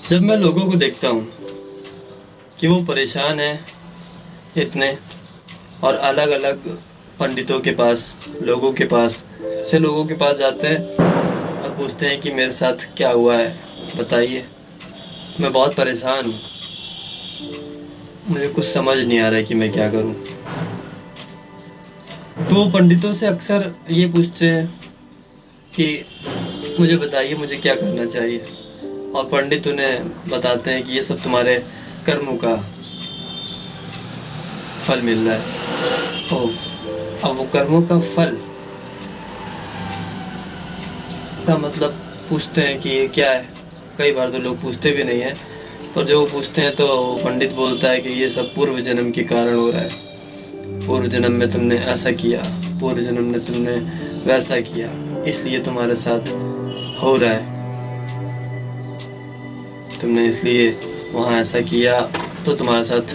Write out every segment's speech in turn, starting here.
जब मैं लोगों को देखता हूँ कि वो परेशान हैं इतने और अलग अलग पंडितों के पास, लोगों के पास से लोगों के पास जाते हैं और पूछते हैं कि मेरे साथ क्या हुआ है, बताइए। मैं बहुत परेशान हूँ, मुझे कुछ समझ नहीं आ रहा है कि मैं क्या करूँ। तो वो पंडितों से अक्सर ये पूछते हैं कि मुझे बताइए मुझे क्या करना चाहिए, और पंडित उन्हें बताते हैं कि ये सब तुम्हारे कर्मों का फल मिल रहा है। अब वो कर्मों का फल का मतलब पूछते हैं कि ये क्या है। कई बार तो लोग पूछते भी नहीं हैं, पर जब वो पूछते हैं तो पंडित बोलता है कि ये सब पूर्व जन्म के कारण हो रहा है। पूर्व जन्म में तुमने ऐसा किया, पूर्व जन्म में तुमने वैसा किया, इसलिए तुम्हारे साथ हो रहा है। तुमने इसलिए वहाँ ऐसा किया तो तुम्हारे साथ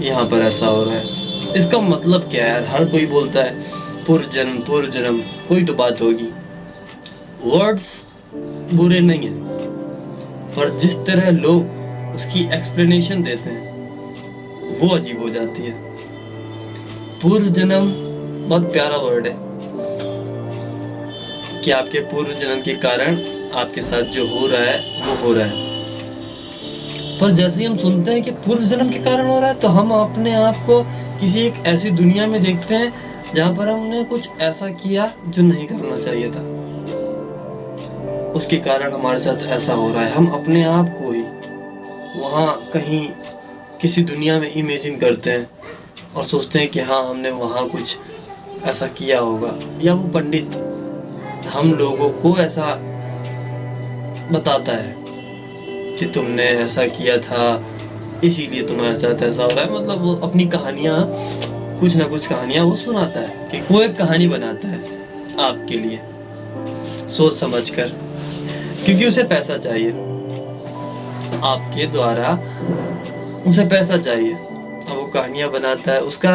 यहाँ पर ऐसा हो रहा है। इसका मतलब क्या है यार? हर कोई बोलता है पूर्व जन्म, कोई तो बात होगी। वर्ड्स बुरे नहीं हैं, पर जिस तरह लोग उसकी एक्सप्लेनेशन देते हैं वो अजीब हो जाती है। पूर्व जन्म बहुत प्यारा वर्ड है कि आपके पूर्व जन्म के कारण आपके साथ जो हो रहा है वो हो रहा है। पर जैसे ही हम सुनते हैं कि पूर्व जन्म के कारण हो रहा है, तो हम अपने आप को किसी एक ऐसी दुनिया में देखते हैं जहां पर हमने कुछ ऐसा किया जो नहीं करना चाहिए था, उसके कारण हमारे साथ ऐसा हो रहा है। हम अपने आप को ही वहां कहीं किसी दुनिया में इमेजिन करते हैं और सोचते हैं कि हाँ हमने वहां कुछ ऐसा किया होगा, या वो पंडित हम लोगों को ऐसा बताता है कि तुमने ऐसा किया था इसीलिए तुम्हारे साथ ऐसा हो रहा है। मतलब वो अपनी कहानियाँ, कुछ ना कुछ कहानियाँ वो सुनाता है कि वो एक कहानी बनाता है आपके लिए सोच समझकर, क्योंकि उसे पैसा चाहिए, आपके द्वारा उसे पैसा चाहिए। अब वो कहानियाँ बनाता है, उसका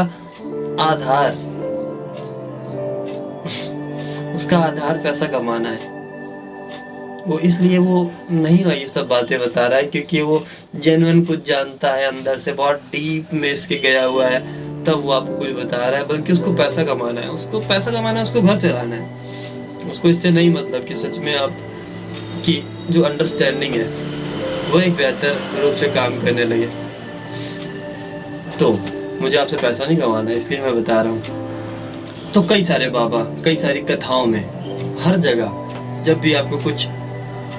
आधार पैसा कमाना है। वो इसलिए वो नहीं ये सब बातें बता रहा है क्योंकि वो जेन्युइन कुछ जानता है, अंदर से बहुत डीप में इसके गया हुआ है, तब वो आपको कुछ बता रहा है। बल्कि उसको पैसा कमाना है, उसको घर चलाना है। उसको इससे नहीं मतलब कि सच में आप की जो अंडरस्टैंडिंग है वो एक बेहतर रूप से काम करने लगे। तो मुझे आपसे पैसा नहीं कमाना है, इसलिए मैं बता रहा हूँ। तो कई सारे बाबा, कई सारी कथाओं में, हर जगह जब भी आपको कुछ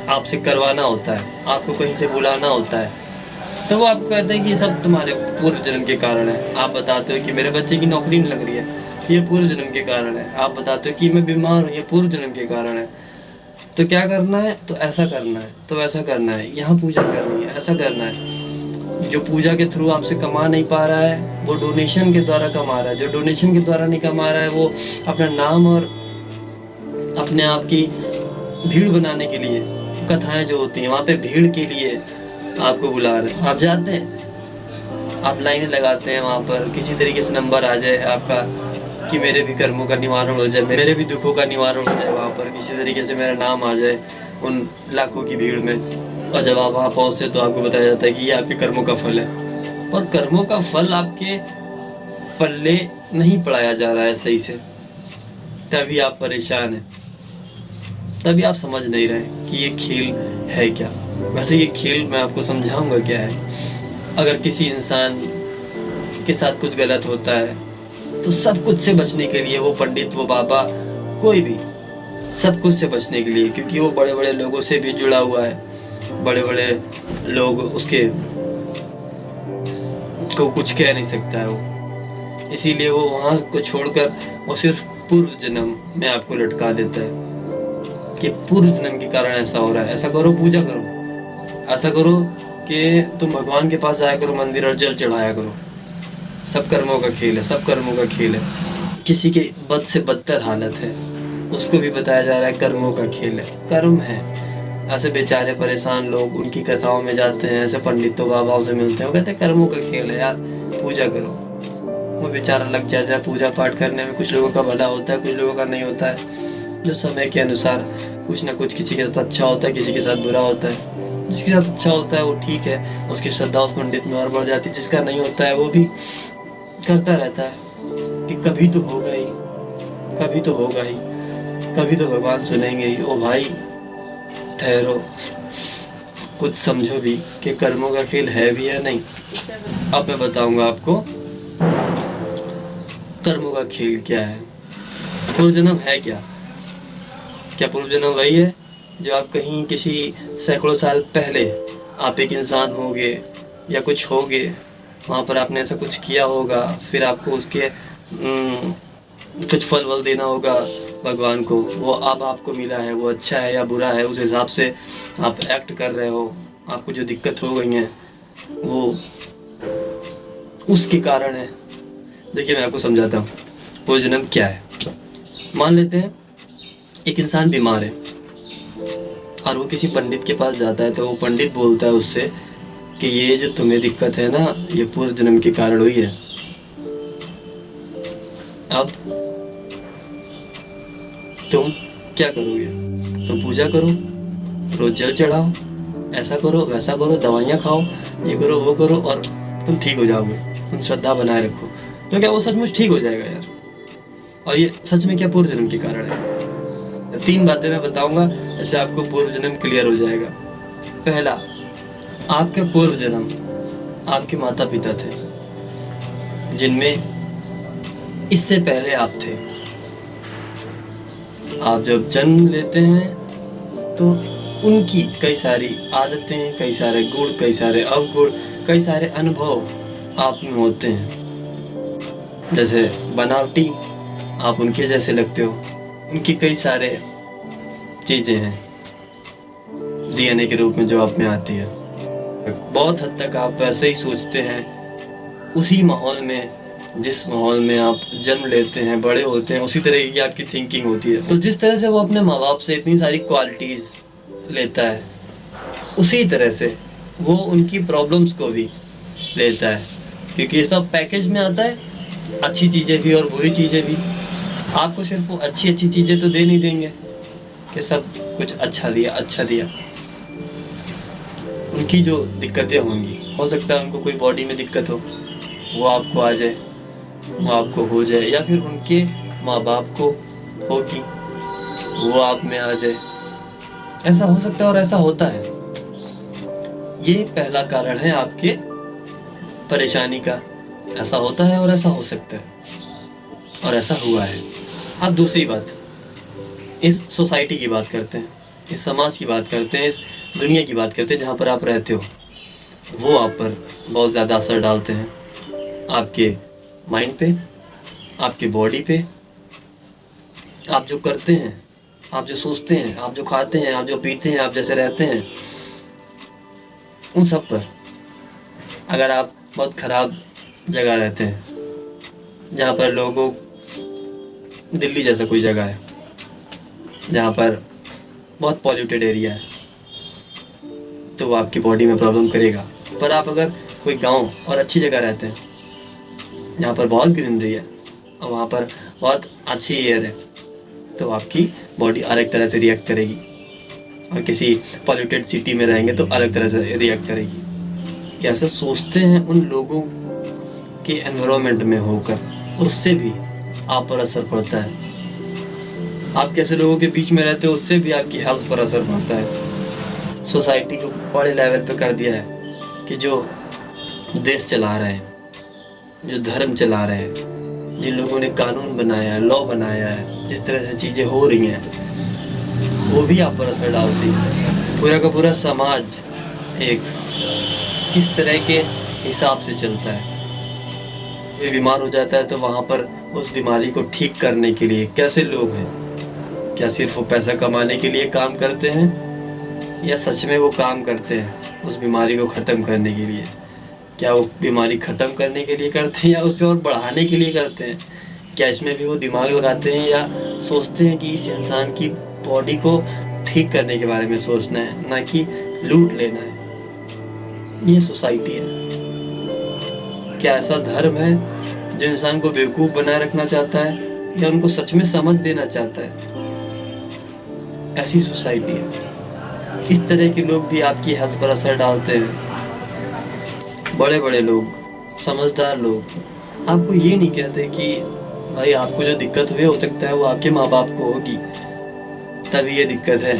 आपसे करवाना होता है, आपको कहीं से बुलाना होता है, तो वो आपको कहते हैं कि ये सब तुम्हारे पूर्व जन्म के कारण है। आप बताते हो कि मेरे बच्चे की नौकरी नहीं लग रही है, ये पूर्व जन्म के कारण है। आप बताते हो कि मैं बीमार हूँ, ये पूर्व जन्म के कारण है। तो क्या करना है? तो ऐसा करना है, तो वैसा करना है, यहाँ पूजा करनी है, ऐसा करना है। जो पूजा के थ्रू आपसे कमा नहीं पा रहा है वो डोनेशन के द्वारा कमा रहा है। जो डोनेशन के द्वारा नहीं कमा रहा है वो अपना नाम और अपने आप की भीड़ बनाने के लिए, कथाएं जो होती हैं वहाँ पे भीड़ के लिए आपको बुला रहे हैं। आप जाते हैं, आप लाइनें लगाते हैं वहाँ पर, किसी तरीके से नंबर आ जाए आपका कि मेरे भी कर्मों का निवारण हो जाए, मेरे भी दुखों का निवारण हो जाए, वहाँ पर किसी तरीके से मेरा नाम आ जाए उन लाखों की भीड़ में। और जब आप वहाँ पहुँचते तो आपको बताया जाता है कि ये आपके कर्मों का फल है। पर कर्मों का फल आपके पल्ले नहीं पड़ाया जा रहा है सही से, तभी आप परेशान हैं, तभी आप समझ नहीं रहे कि ये खेल है क्या। वैसे ये खेल मैं आपको समझाऊंगा क्या है। अगर किसी इंसान के साथ कुछ गलत होता है तो सब कुछ से बचने के लिए वो पंडित, वो बाबा, कोई भी, सब कुछ से बचने के लिए, क्योंकि वो बड़े बड़े लोगों से भी जुड़ा हुआ है, बड़े बड़े लोग उसके को कुछ कह नहीं सकता है वो, इसीलिए वो वहाँ को छोड़कर वो सिर्फ पूर्व जन्म में आपको लटका देता है कि पूर्व जन्म के कारण ऐसा हो रहा है। ऐसा करो, पूजा करो, ऐसा करो कि तुम भगवान के पास जाया करो, मंदिर और जल चढ़ाया करो। सब कर्मों का खेल है, सब कर्मों का खेल है। किसी के बद से बदतर हालत है, उसको भी बताया जा रहा है कर्मों का खेल है, कर्म है। ऐसे बेचारे परेशान लोग उनकी कथाओं में जाते हैं, ऐसे पंडितों बाबाओं से मिलते हैं, वो कहते हैं कर्मों का खेल है यार, पूजा करो। वो बेचारा लग जाता है पूजा पाठ करने में। कुछ लोगों का भला होता है, कुछ लोगों का नहीं होता है। जो समय के अनुसार कुछ ना कुछ किसी के साथ अच्छा होता है, किसी के साथ बुरा होता है। जिसके साथ अच्छा होता है वो ठीक है, उसकी श्रद्धा उस पंडित में और बढ़ जाती है। जिसका नहीं होता है वो भी करता रहता है कि कभी तो होगा ही, कभी तो होगा ही, कभी तो भगवान सुनेंगे ही। ओ भाई ठहरो, कुछ समझो भी कि कर्मों का खेल है भी या नहीं। अब मैं बताऊंगा आपको कर्मों का खेल क्या है। पूर्व जन्म है क्या? क्या पूर्व जन्म वही है जो आप कहीं किसी सैकड़ों साल पहले आप एक इंसान होगे या कुछ होगे, वहाँ पर आपने ऐसा कुछ किया होगा, फिर आपको उसके कुछ फल वल देना होगा भगवान को, वो अब आपको मिला है, वो अच्छा है या बुरा है, उस हिसाब से आप एक्ट कर रहे हो। आपको जो दिक्कत हो गई है वो उसके कारण है। देखिए मैं आपको समझाता हूँ पूर्व जन्म क्या है। मान लेते हैं एक इंसान बीमार है और वो किसी पंडित के पास जाता है, तो वो पंडित बोलता है उससे कि ये जो तुम्हें दिक्कत है ना, ये पूर्व जन्म के कारण हुई है। अब तुम क्या करोगे? तुम पूजा करो, रोज जल चढ़ाओ, ऐसा करो वैसा करो, दवाइयाँ खाओ, ये करो वो करो और तुम ठीक हो जाओगे। तुम श्रद्धा बनाए रखो, तो क्या वो सचमुच ठीक हो जाएगा यार? और ये सच में क्या पूर्व जन्म के कारण है? 3 बातें मैं बताऊंगा, ऐसे आपको पूर्व जन्म क्लियर हो जाएगा। पहला, आपके पूर्व जन्म आपके माता पिता थे जिनमें इससे पहले आप थे। आप जब जन्म लेते हैं तो उनकी कई सारी आदतें, कई सारे गुण, कई सारे अवगुण, कई सारे अनुभव आप में होते हैं। जैसे बनावटी आप उनके जैसे लगते हो, उनकी कई सारे चीज़ें हैं डीएनए के रूप में जो आप में आती है। बहुत हद तक आप वैसे ही सोचते हैं, उसी माहौल में, जिस माहौल में आप जन्म लेते हैं, बड़े होते हैं, उसी तरह की आपकी थिंकिंग होती है। तो जिस तरह से वो अपने माँ बाप से इतनी सारी क्वालिटीज़ लेता है, उसी तरह से वो उनकी प्रॉब्लम्स को भी लेता है, क्योंकि ये सब पैकेज में आता है, अच्छी चीज़ें भी और बुरी चीज़ें भी। आपको सिर्फ वो अच्छी अच्छी चीज़ें तो दे नहीं देंगे कि सब कुछ अच्छा दिया अच्छा दिया। उनकी जो दिक्कतें होंगी, हो सकता है उनको कोई बॉडी में दिक्कत हो, वो आपको आ जाए, वो आपको हो जाए, या फिर उनके माँ बाप को होगी, वो आप में आ जाए। ऐसा हो सकता है और ऐसा होता है। ये पहला कारण है आपके परेशानी का। ऐसा होता है और ऐसा हो सकता है और ऐसा हुआ है। अब दूसरी बात, इस सोसाइटी की बात करते हैं, इस समाज की बात करते हैं, इस दुनिया की बात करते हैं जहाँ पर आप रहते हो। वो आप पर बहुत ज़्यादा असर डालते हैं, आपके माइंड पे, आपके बॉडी पे। आप जो करते हैं, आप जो सोचते हैं, आप जो खाते हैं, आप जो पीते हैं, आप जैसे रहते हैं, उन सब पर। अगर आप बहुत ख़राब जगह रहते हैं, जहाँ पर लोगों, दिल्ली जैसा कोई जगह है जहाँ पर बहुत पॉल्यूटेड एरिया है, तो वो आपकी बॉडी में प्रॉब्लम करेगा। पर आप अगर कोई गांव और अच्छी जगह रहते हैं जहाँ पर बहुत ग्रीनरी है और वहाँ पर बहुत अच्छी एयर है, तो आपकी बॉडी अलग तरह से रिएक्ट करेगी। और किसी पॉल्यूटेड सिटी में रहेंगे तो अलग तरह से रिएक्ट करेगी। ऐसा सोचते हैं उन लोगों के एनवायरनमेंट में होकर, उससे भी आप पर असर पड़ता है। आप कैसे लोगों के बीच में रहते हो, उससे भी आपकी हेल्थ पर असर पड़ता है। सोसाइटी को बड़े लेवल पे कर दिया है कि जो देश चला रहे हैं, जो धर्म चला रहे हैं, जिन लोगों ने कानून बनाया है, लॉ बनाया है, जिस तरह से चीज़ें हो रही हैं, वो भी आप पर असर डालती है। पूरा का पूरा समाज एक किस तरह के हिसाब से चलता है। कोई बीमार हो जाता है तो वहाँ पर उस बीमारी को ठीक करने के लिए कैसे लोग हैं? क्या सिर्फ वो पैसा कमाने के लिए काम करते हैं, या सच में वो काम करते हैं उस बीमारी को ख़त्म करने के लिए? क्या वो बीमारी ख़त्म करने के लिए करते हैं या उसे और बढ़ाने के लिए करते हैं? क्या इसमें भी वो दिमाग लगाते हैं या सोचते हैं कि इस इंसान की बॉडी को ठीक करने के बारे में सोचना है, ना कि लूट लेना है? ये सोसाइटी है। क्या ऐसा धर्म है जो इंसान को बेवकूफ़ बनाए रखना चाहता है या उनको सच में समझ देना चाहता है? ऐसी सोसाइटी है। इस तरह के लोग भी आपकी हेल्थ पर असर डालते हैं। बड़े बड़े लोग, समझदार लोग आपको ये नहीं कहते कि भाई आपको जो दिक्कत हुई हो सकता है वो आपके माँ बाप को होगी, तभी ये दिक्कत है।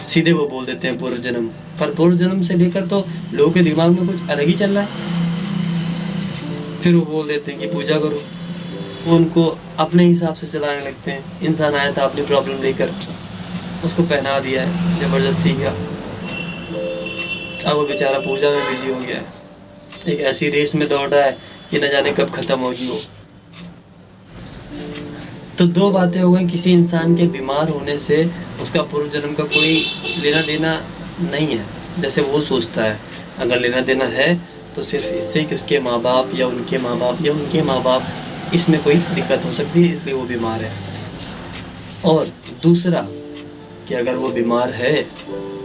सीधे वो बोल देते हैं पूर्व जन्म, पर पूर्व जन्म से लेकर तो लोगों के दिमाग में कुछ अलग ही चल रहा है। फिर वो बोल देते हैं कि पूजा करो, वो उनको अपने हिसाब से चलाने लगते हैं। इंसान आया था अपनी प्रॉब्लम लेकर, उसको पहना दिया है जबरदस्ती का, अब वो बेचारा पूजा में बिजी हो गया है, एक ऐसी रेस में दौड़ रहा है कि न जाने कब खत्म होगी वो। तो दो बातें हो गई, किसी इंसान के बीमार होने से उसका पूर्व जन्म का कोई लेना देना नहीं है जैसे वो सोचता है। अगर लेना देना है तो सिर्फ इससे कि उसके माँ बाप या उनके माँ बाप या उनके माँ बाप, इसमें कोई दिक्कत हो सकती है इसलिए वो बीमार है। और दूसरा कि अगर वो बीमार है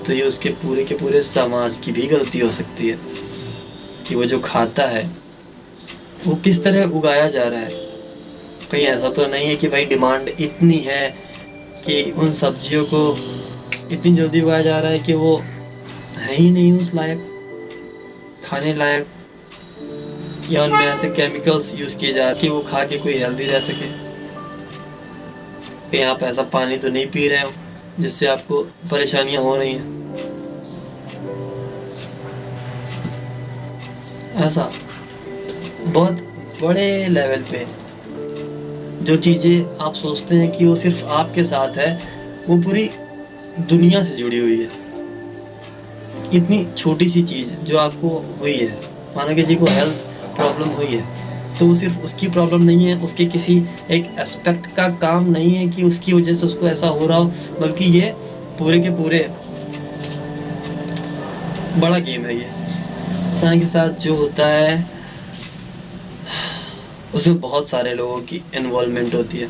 तो ये उसके पूरे के पूरे समाज की भी गलती हो सकती है कि वो जो खाता है वो किस तरह उगाया जा रहा है। कहीं ऐसा तो नहीं है कि भाई डिमांड इतनी है कि उन सब्जियों को इतनी जल्दी उगाया जा रहा है कि वो है ही नहीं उस लायक, खाने लायक, या उनमें ऐसे केमिकल्स यूज़ किए जा रहे कि वो खा के कोई हेल्दी रह सके। कहीं आप ऐसा पानी तो नहीं पी रहे हो जिससे आपको परेशानियां हो रही हैं। ऐसा बहुत बड़े लेवल पे जो चीज़ें आप सोचते हैं कि वो सिर्फ आपके साथ है, वो पूरी दुनिया से जुड़ी हुई है। इतनी छोटी सी चीज़ जो आपको हुई है, मानो किसी को हेल्थ प्रॉब्लम हुई है तो वो सिर्फ उसकी प्रॉब्लम नहीं है, उसके किसी एक एस्पेक्ट का काम नहीं है कि उसकी वजह से उसको ऐसा हो रहा हो, बल्कि ये पूरे के पूरे बड़ा गेम है। ये इंसान के साथ जो होता है उसमें बहुत सारे लोगों की इन्वॉल्वमेंट होती है।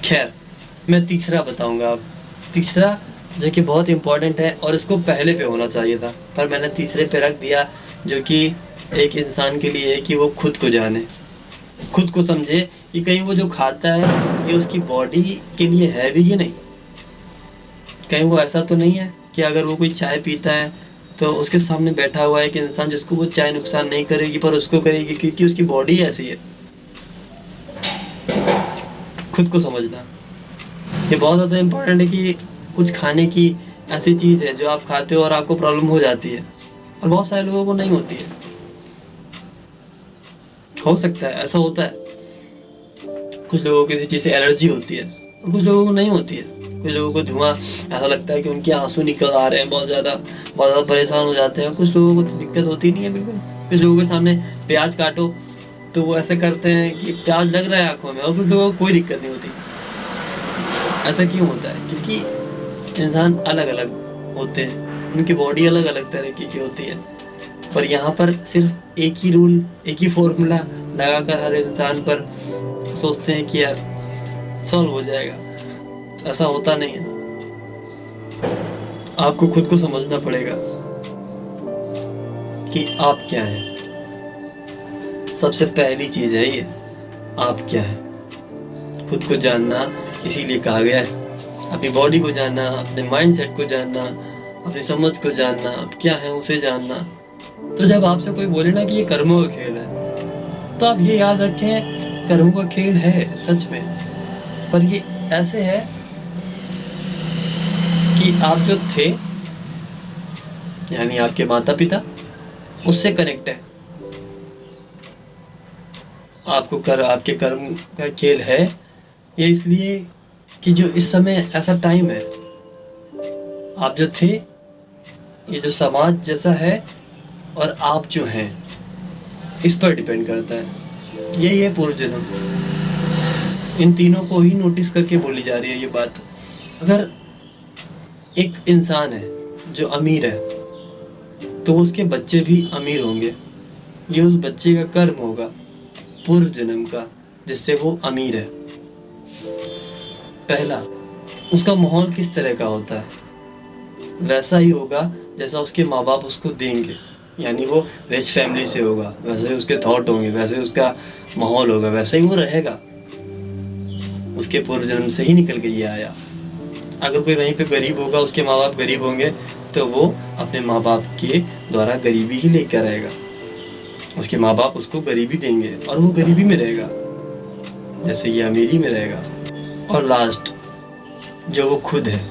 खैर, मैं तीसरा बताऊंगा अब, तीसरा जो कि बहुत इम्पोर्टेंट है और इसको पहले पे होना चाहिए था पर मैंने तीसरे पे रख दिया, जो कि एक इंसान के लिए है कि वो खुद को जाने, खुद को समझे कि कहीं वो जो खाता है ये उसकी बॉडी के लिए है भी कि नहीं। कहीं वो ऐसा तो नहीं है कि अगर वो कोई चाय पीता है तो उसके सामने बैठा हुआ है कि इंसान जिसको वो चाय नुकसान नहीं करेगी पर उसको करेगी क्योंकि उसकी बॉडी ऐसी है। खुद को समझना ये बहुत ज़्यादा इम्पोर्टेंट है कि कुछ खाने की ऐसी चीज़ है जो आप खाते हो और आपको प्रॉब्लम हो जाती है और बहुत सारे लोगों को नहीं होती है। हो सकता है ऐसा होता है, कुछ लोगों को किसी चीज़ से एलर्जी होती है और कुछ लोगों को नहीं होती है। कुछ लोगों को धुआं ऐसा लगता है कि उनके आंसू निकल आ रहे हैं, बहुत ज़्यादा परेशान हो जाते हैं। कुछ लोगों को तो दिक्कत होती नहीं है बिल्कुल। कुछ लोगों के सामने प्याज काटो तो वो ऐसे करते हैं कि प्याज लग रहा है आंखों में, और कुछ लोगों को कोई दिक्कत नहीं होती। ऐसा क्यों होता है? क्योंकि इंसान अलग अलग होते हैं, उनकी बॉडी अलग अलग तरीके की होती है। पर यहाँ पर सिर्फ एक ही रूल, एक ही फॉर्मूला लगाकर हर इंसान पर सोचते हैं कि यार सॉल्व हो जाएगा, ऐसा होता नहीं है। आपको खुद को समझना पड़ेगा कि आप क्या हैं। सबसे पहली चीज़ है ये, आप क्या हैं। खुद को जानना इसीलिए कहा गया है। अपनी बॉडी को जानना, अपने माइंड सेट को जानना, अपनी समझ को जानना, आप क्या हैं उसे जानना। तो जब आपसे कोई बोले ना कि ये कर्मों का खेल है, तो आप ये याद रखें कर्मों का खेल है सच में, पर ये ऐसे है कि आप जो थे यानी आपके माता पिता, उससे कनेक्ट है। आपके कर्म का खेल है ये इसलिए कि जो इस समय ऐसा टाइम है, आप जो थे, ये जो समाज जैसा है और आप जो हैं, इस पर डिपेंड करता है। यही है पूर्व जन्म। इन तीनों को ही नोटिस करके बोली जा रही है ये बात। अगर एक इंसान है जो अमीर है तो उसके बच्चे भी अमीर होंगे। ये उस बच्चे का कर्म होगा पूर्व जन्म का, जिससे वो अमीर है। पहला, उसका माहौल किस तरह का होता है वैसा ही होगा जैसा उसके माँ बाप उसको देंगे। यानी वो रिच फैमिली से होगा, वैसे ही उसके थॉट होंगे, वैसे ही उसका माहौल होगा, वैसे ही वो रहेगा। उसके पूर्व जन्म से ही निकल के ये आया। अगर कोई वहीं पे गरीब होगा, उसके माँ बाप गरीब होंगे, तो वो अपने माँ बाप के द्वारा गरीबी ही लेकर आएगा। उसके माँ बाप उसको गरीबी देंगे और वो गरीबी में रहेगा, जैसे ये अमीरी में रहेगा। और लास्ट जो वो खुद है,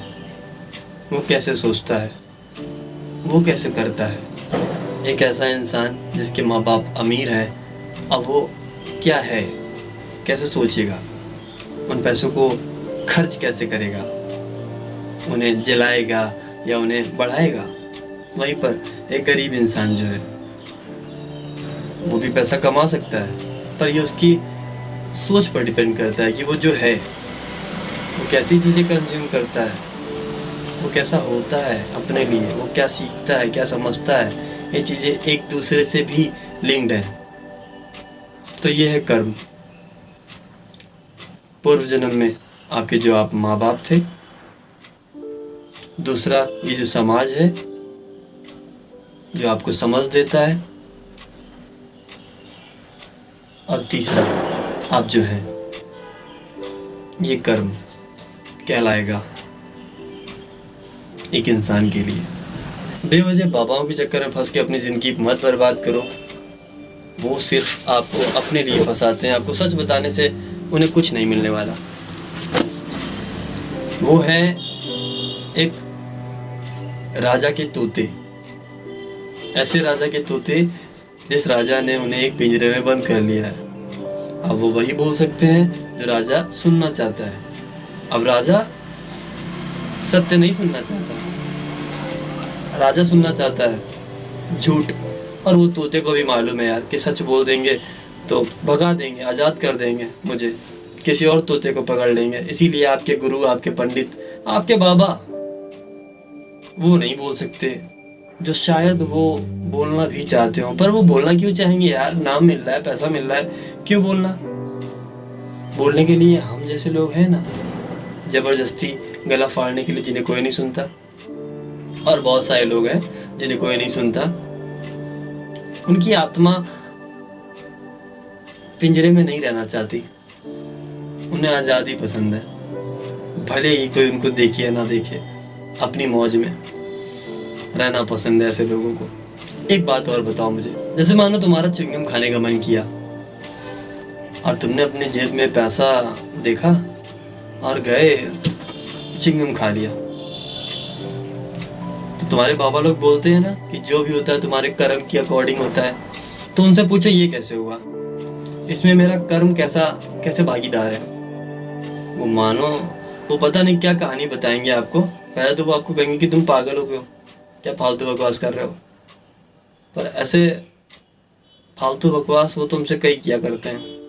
वो कैसे सोचता है, वो कैसे करता है। एक ऐसा इंसान जिसके माँ बाप अमीर हैं, अब वो क्या है, कैसे सोचेगा, उन पैसों को खर्च कैसे करेगा, उन्हें जलाएगा या उन्हें बढ़ाएगा। वहीं पर एक गरीब इंसान जो है, वो भी पैसा कमा सकता है, पर ये उसकी सोच पर डिपेंड करता है कि वो जो है वो कैसी चीज़ें कंज्यूम करता है, वो कैसा होता है अपने लिए, वो क्या सीखता है, क्या समझता है। ये चीज़ें एक दूसरे से भी लिंक्ड है। तो ये है कर्म। पूर्व जन्म में आपके जो आप माँ बाप थे, दूसरा ये जो समाज है जो आपको समझ देता है, और तीसरा आप जो हैं, ये कर्म कहलाएगा एक इंसान के लिए। बेवजह बाबाओं के चक्कर में फंस के अपनी ज़िंदगी मत बर्बाद करो। वो सिर्फ आपको अपने लिए फंसाते हैं। आपको सच बताने से उन्हें कुछ नहीं मिलने वाला। वो है एक राजा के तोते, ऐसे राजा के तोते जिस राजा ने उन्हें एक पिंजरे में बंद कर लिया है। अब वो वही बोल सकते हैं जो राजा सुनना चाहता है। अब राजा सत्य नहीं सुनना चाहता, राजा सुनना चाहता है झूठ। और वो तोते को भी मालूम है यार कि सच बोल देंगे तो भगा देंगे, आज़ाद कर देंगे मुझे, किसी और तोते को पकड़ लेंगे। इसीलिए आपके गुरु, आपके पंडित, आपके बाबा वो नहीं बोल सकते, जो शायद वो बोलना भी चाहते हो। पर वो बोलना क्यों चाहेंगे यार, नाम मिल रहा है, पैसा मिल रहा है, क्यों बोलना। बोलने के लिए हम जैसे लोग हैं ना, जबरदस्ती गला फाड़ने के लिए, जिन्हें कोई नहीं सुनता। और बहुत सारे लोग हैं जिन्हें कोई नहीं सुनता। उनकी आत्मा पिंजरे में नहीं रहना चाहती, उन्हें आज़ादी पसंद है। भले ही कोई उनको देखे या ना देखे, अपनी मौज में रहना पसंद है ऐसे लोगों को। एक बात और बताओ मुझे, जैसे मानो तुम्हारा च्युइंगम खाने का मन किया और तुमने अपने जेब में पैसा देखा और गए च्युइंगम खा लिया, तो तुम्हारे बाबा लोग बोलते हैं ना कि जो भी होता है तुम्हारे कर्म के अकॉर्डिंग होता है। तो उनसे पूछो ये कैसे हुआ, इसमें मेरा कर्म कैसे भागीदार है। वो मानो वो पता नहीं क्या कहानी बताएंगे आपको। पहले तो वो आपको कहेंगे कि तुम पागल हो गए हो, क्या फालतू बकवास कर रहे हो। पर ऐसे फालतू बकवास वो तुमसे कई किया करते हैं।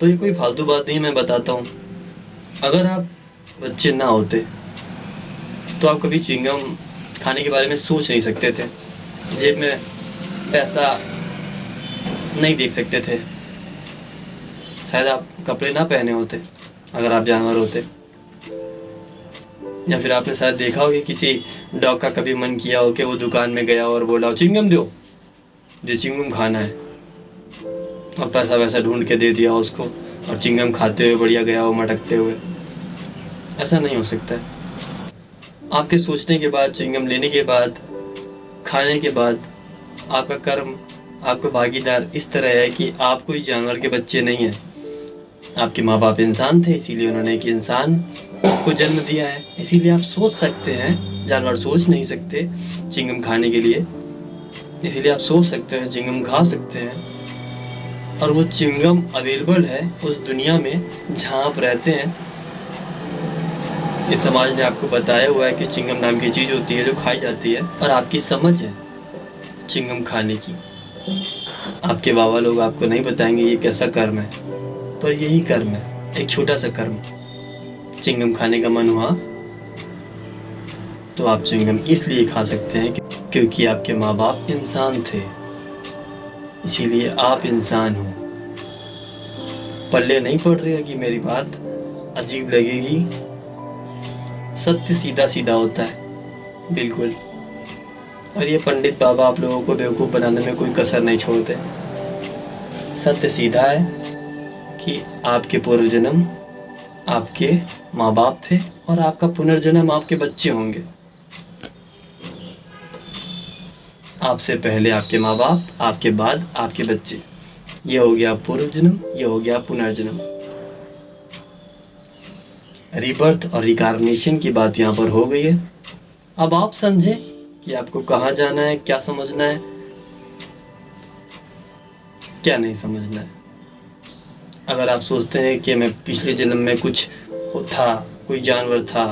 तो ये कोई फालतू बात नहीं, मैं बताता हूँ। अगर आप बच्चे ना होते तो आप कभी च्युइंगम खाने के बारे में सोच नहीं सकते थे, जेब में पैसा नहीं देख सकते थे, शायद आप कपड़े ना पहने होते अगर आप जानवर होते। या फिर आपने शायद देखा हो कि किसी डॉग का कभी मन किया हो कि वो दुकान में गया और बोला च्युइंगम दो, जो च्युइंगम खाना है, और पैसा वैसा ढूंढ के दे दिया उसको, और च्युइंगम खाते हुए बढ़िया गया वो मटकते हुए। ऐसा नहीं हो सकता है। आपके सोचने के बाद, च्युइंगम लेने के बाद, खाने के बाद आपका कर्म आपका भागीदार इस तरह है कि आप कोई जानवर के बच्चे नहीं हैं। आपके माँ बाप इंसान थे, इसीलिए उन्होंने एक इंसान को जन्म दिया है। इसीलिए आप सोच सकते हैं, जानवर सोच नहीं सकते च्युइंगम खाने के लिए। इसीलिए आप सोच सकते हैं, च्युइंगम खा सकते हैं। और वो च्युइंगम अवेलेबल है उस दुनिया में जहाँ आप रहते हैं। इस समाज ने आपको बताया हुआ है कि च्युइंगम नाम की चीज़ होती है जो खाई जाती है, और आपकी समझ है च्युइंगम खाने की। आपके बाबा लोग आपको नहीं बताएंगे ये कैसा कर्म है, पर यही कर्म है, एक छोटा सा कर्म। च्युइंगम खाने का मन हुआ तो आप च्युइंगम इसलिए खा सकते हैं क्योंकि आपके माँ बाप इंसान थे, इसीलिए आप इंसान हो। पल्ले नहीं पड़ रही होगी मेरी बात, अजीब लगेगी। सत्य सीधा सीधा होता है बिल्कुल। और ये पंडित बाबा आप लोगों को बेवकूफ़ बनाने में कोई कसर नहीं छोड़ते। सत्य सीधा है कि आपके पूर्व जन्म आपके माँ बाप थे और आपका पुनर्जन्म आपके बच्चे होंगे। आपसे पहले आपके माँ बाप, आपके बाद आपके बच्चे। ये हो गया पूर्व जन्म, ये हो गया पुनर्जन्म। रीबर्थ और रिकार्नेशन की बात यहाँ पर हो गई है। अब आप समझें कि आपको कहाँ जाना है, क्या समझना है, क्या नहीं समझना है। अगर आप सोचते हैं कि मैं पिछले जन्म में कुछ था, कोई जानवर था,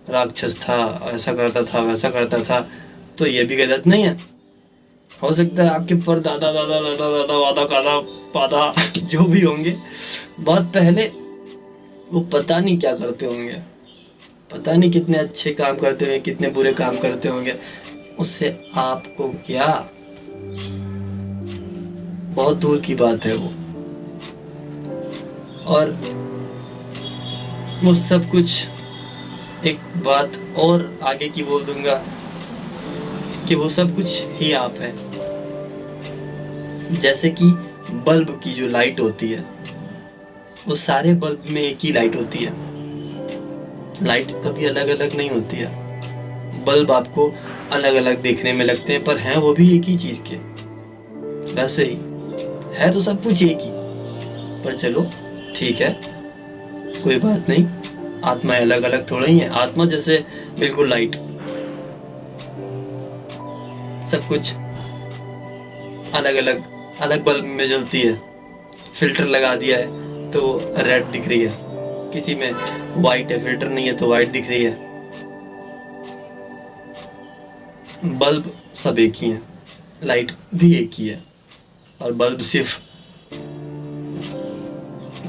राक्षस था, ऐसा करता था, वैसा करता था, तो ये भी गलत नहीं है। हो सकता है आपके पर दादा दादा दादा दादा वादा कादा पादा जो भी होंगे, बहुत पहले वो पता नहीं क्या करते होंगे, पता नहीं कितने अच्छे काम करते होंगे, कितने बुरे काम करते होंगे। उससे आपको क्या, बहुत दूर की बात है वो। और वो सब कुछ, एक बात और आगे की बोल दूंगा कि वो सब कुछ ही आप है। जैसे कि बल्ब की जो लाइट होती है, वो सारे बल्ब में एक ही लाइट होती है। लाइट कभी अलग अलग नहीं होती है। बल्ब आपको अलग अलग देखने में लगते हैं, पर हैं वो भी एक ही चीज के। वैसे ही है तो सब कुछ एक ही, पर चलो ठीक है, कोई बात नहीं। आत्माएं अलग अलग थोड़ा ही है। आत्मा जैसे बिल्कुल लाइट, सब कुछ अलग अलग अलग बल्ब में जलती है। फिल्टर लगा दिया है तो रेड दिख रही है, किसी में वाइट है, फिल्टर नहीं है तो वाइट दिख रही है। बल्ब सब एक ही है, लाइट भी एक ही है, और बल्ब सिर्फ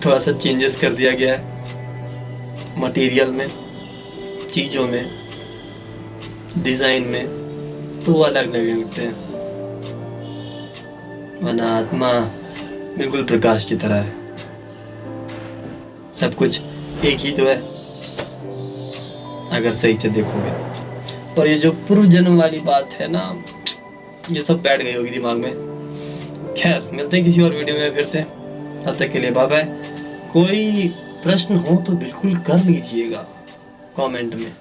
थोड़ा सा चेंजेस कर दिया गया है मटेरियल में, चीज़ों में, डिज़ाइन में, तो वो अलग लगने लगते हैं। वरना आत्मा बिल्कुल प्रकाश की तरह है, सब कुछ एक ही तो है अगर सही से देखोगे। और ये जो पूर्व जन्म वाली बात है ना, ये सब बैठ गई होगी दिमाग में। खैर, मिलते हैं किसी और वीडियो में फिर से, तब तक के लिए बाय बाय। कोई प्रश्न हो तो बिल्कुल कर लीजिएगा कमेंट में।